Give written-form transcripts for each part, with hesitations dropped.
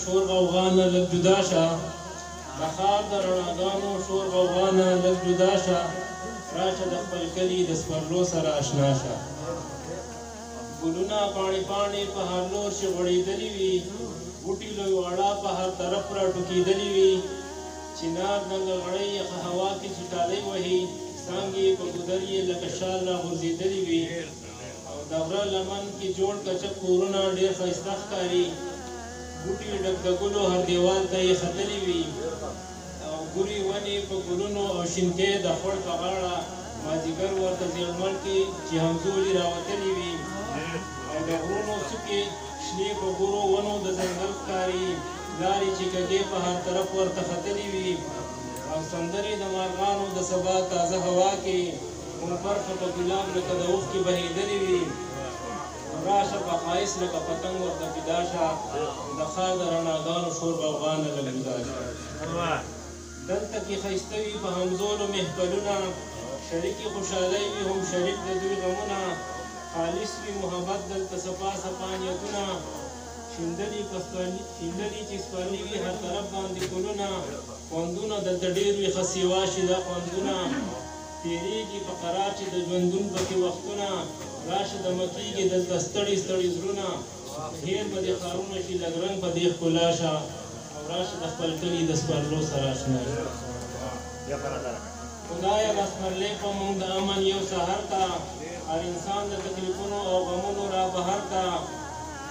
شور غوغا نه لږ جدا شه د ښار د رڼاګانو شور غوغا نه لږ جدا شه راشه د خپل کلي د سپرلو سره اشنا شه ګلونه پاڼې پاڼې په هر لور چې غوړېدلي وي بوټي لوی واړه په هر طرف راټوکېدلي وي چنار ځنګلغړۍ یخه هوا کې چې ټالۍ وهي څانګې په ګودر یې لکه شال راغورځېدلي وي او د غره لمن کې جوړ کچک کورونه ډېر ښایسته ښکاري بوټي ډک د ګلو هر دیوال ته یې ختلي وي او ګوري ونې په ګلونو او شینکۍ د خوړ په غاړه مازدیګر ورته زیړمل کې چې همزولي راوتلي وي او د غرونو څوکې شنې په ګورو ونو د ځنګل ښکاري لارې چې کږې په هر طرف ورته ختلي وي او سندرې د مارغانو د سبا تازه هوا کې منفرخه په ګلاب لکه د اوښکې بهېدلې وي راشه په ښایست لکه پتنګ ورته پیدا شه د ښار د رڼاګانو شور غوغا نه لږ جدا شه دلته کې ښایسته وي په همزولو محفلونه شریکې خوشحالۍ وي هم شریک د دوی غمونه خالص وي محبت دلته صفا صفا نیتونه شیندلي چې سپرلي وي هر طرف باندې ګلونه خوندونه دلته ډېر وي ښه سیوا شي دا خوندونه تېرېږي په قرار چې د ژوندون پکې وختونه راشه د مکېږي دلته ستړي ستړي زړونه هېر به دې ښارونه شي لږ رنګ په دې ښکلا شه او راشه د خپل کلي د سپرلو سره اشنا شه خدایه دا سپرلی په موږ د امن یو سهار ته هر انسان د تکلیفونو او غمونو را بهر ته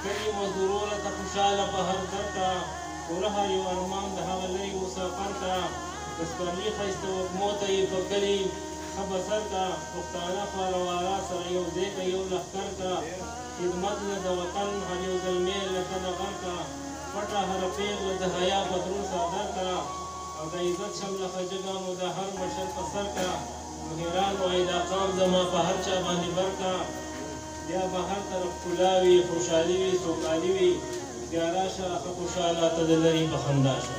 کلي مزدورو راته خوشحاله په هر در ته پوره هر یو ارمان د هغه لرې مسافر ته د سپرلي ښایسته وږمو ته یې په کلي ښه بسر ته پښتانه خواره سره یو ځای که یو لښکر که خدمت نه د وطن هر یو زلمی لکه د غر که پټه هره پېغله د حیا په دروند څادر که او د عزت شمله خجګه مو د هر مشر په سر که نو حیران وایي دا قام زما په هر چا باندې بر که بیا به هر طرف ښکلا وي خوشحالي وي سوکالي وي بیا راشه ښه خوشحاله ته د لرې په خندا شه